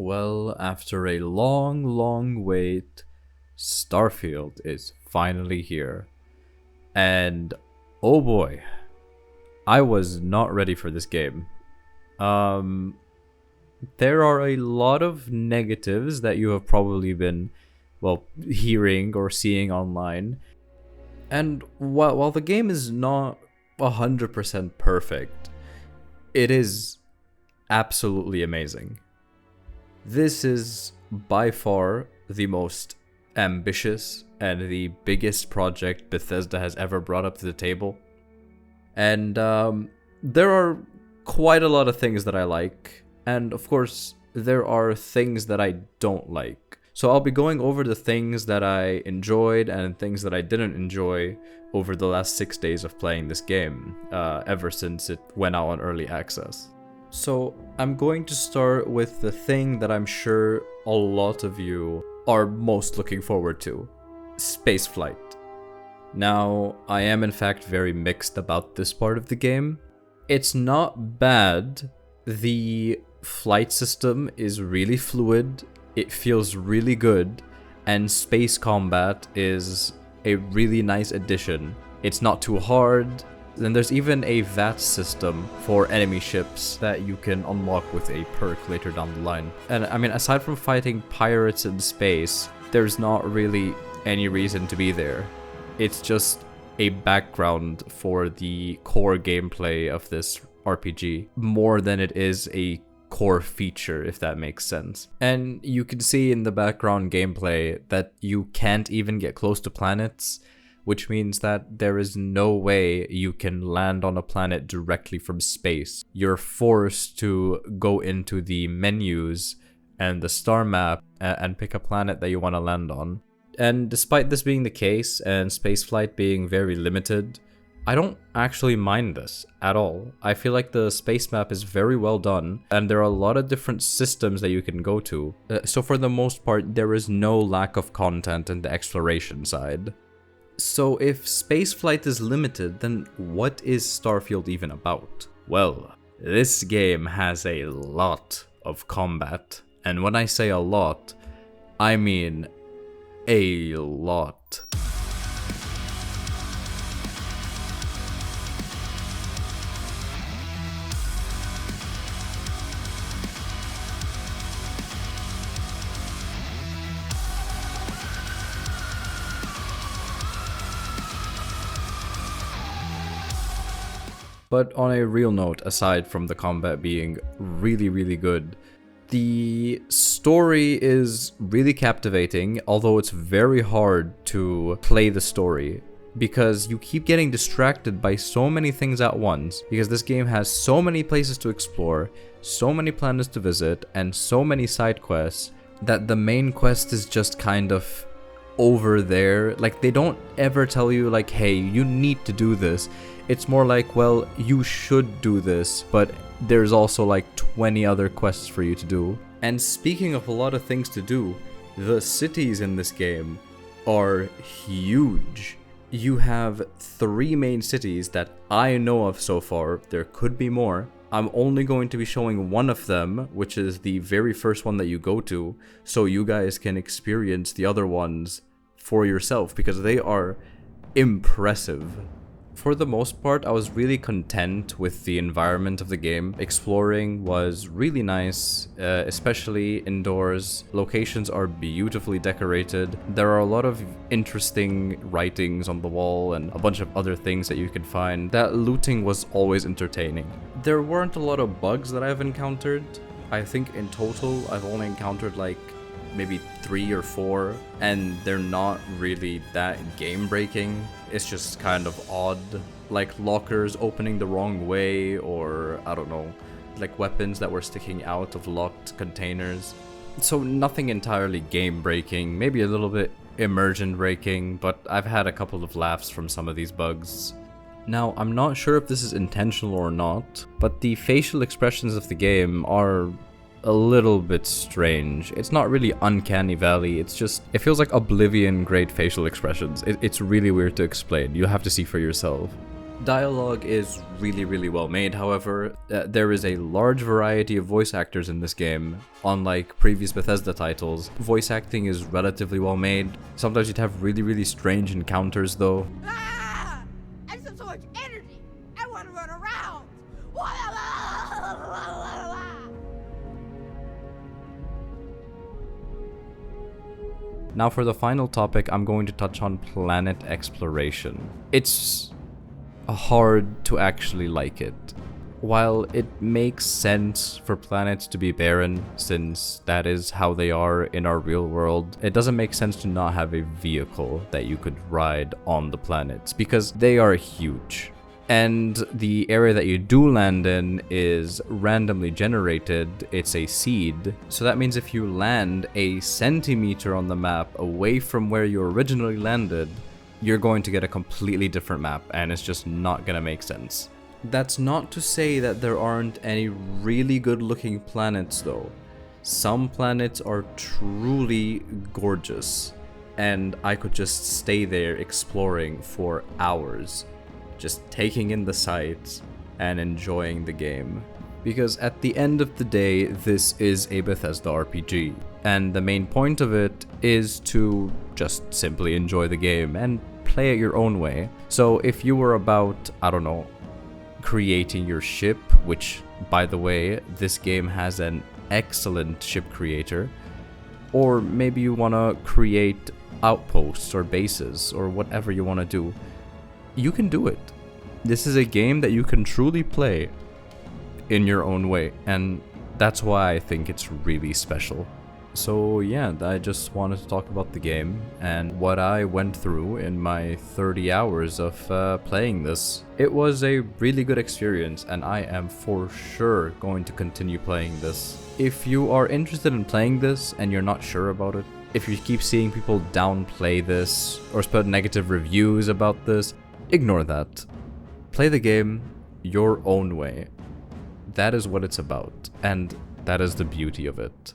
Well, after a long, long wait, Starfield is finally here. And oh boy, I was not ready for this game. Um, there are a lot of negatives that you have probably been, well, hearing or seeing online. And while the game is not 100% perfect, it is absolutely amazing. This is by far the most ambitious and the biggest project Bethesda has ever brought up to the table. And there are quite a lot of things that I like. And of course, there are things that I don't like. So I'll be going over the things that I enjoyed and things that I didn't enjoy over the last 6 days of playing this game, ever since it went out on early access. So I'm going to start with the thing that I'm sure a lot of you are most looking forward to: spaceflight. Now, I am in fact very mixed about this part of the game. It's not bad. The flight system is really fluid, it feels really good, and space combat is a really nice addition. It's not too hard. Then there's even a VAT system for enemy ships that you can unlock with a perk later down the line. And I mean, aside from fighting pirates in space, there's not really any reason to be there. It's just a background for the core gameplay of this RPG, more than it is a core feature, if that makes sense. And you can see in the background gameplay that you can't even get close to planets, which means that there is no way you can land on a planet directly from space. You're forced to go into the menus and the star map and pick a planet that you want to land on. And despite this being the case and spaceflight being very limited, I don't actually mind this at all. I feel like the space map is very well done, and there are a lot of different systems that you can go to. So for the most part, there is no lack of content in the exploration side. So if spaceflight is limited, then what is Starfield even about? Well, this game has a lot of combat. And when I say a lot, I mean a lot. But on a real note, aside from the combat being really, really good, the story is really captivating, although it's very hard to play the story because you keep getting distracted by so many things at once, because this game has so many places to explore, so many planets to visit, and so many side quests that the main quest is just kind of over there. Like, they don't ever tell you like, hey, you need to do this. It's more like, well, you should do this, but there's also like 20 other quests for you to do. And speaking of a lot of things to do, the cities in this game are huge. You have 3 main cities that I know of so far. There could be more. I'm only going to be showing one of them, which is the very first one that you go to, so you guys can experience the other ones for yourself, because they are impressive. For the most part, I was really content with the environment of the game. Exploring was really nice, especially indoors. Locations are beautifully decorated. There are a lot of interesting writings on the wall and a bunch of other things that you can find. That looting was always entertaining. There weren't a lot of bugs that I've encountered. I think in total, I've only encountered like maybe 3 or 4, and they're not really that game-breaking. It's just kind of odd, like lockers opening the wrong way, or I don't know, like weapons that were sticking out of locked containers. So nothing entirely game-breaking, maybe a little bit immersion-breaking, but I've had a couple of laughs from some of these bugs. Now, I'm not sure if this is intentional or not, but the facial expressions of the game are a little bit strange. It's not really Uncanny Valley, it's just, it feels like Oblivion grade facial expressions. It's really weird to explain. You'll have to see for yourself. Dialogue is really well made, however. There is a large variety of voice actors in this game. Unlike previous Bethesda titles, voice acting is relatively well made. Sometimes you'd have really strange encounters though. Ah! I have so much energy! I want to run around! Now for the final topic, I'm going to touch on planet exploration. It's hard to actually like it. While it makes sense for planets to be barren, since that is how they are in our real world, it doesn't make sense to not have a vehicle that you could ride on the planets, because they are huge. And the area that you do land in is randomly generated. It's a seed. So that means if you land a centimeter on the map away from where you originally landed, you're going to get a completely different map, and it's just not gonna make sense. That's not to say that there aren't any really good looking planets though. Some planets are truly gorgeous, and I could just stay there exploring for hours, just taking in the sights and enjoying the game. Because at the end of the day, this is a Bethesda RPG, and the main point of it is to just simply enjoy the game and play it your own way. So if you were about, I don't know, creating your ship, which, by the way, this game has an excellent ship creator, or maybe you want to create outposts or bases or whatever you want to do, you can do it. This is a game that you can truly play in your own way, and that's why I think it's really special. So yeah, I just wanted to talk about the game and what I went through in my 30 hours of playing this. It was a really good experience, and I am for sure going to continue playing this. If you are interested in playing this and you're not sure about it, if you keep seeing people downplay this or put negative reviews about this, ignore that. Play the game your own way. That is what it's about, and that is the beauty of it.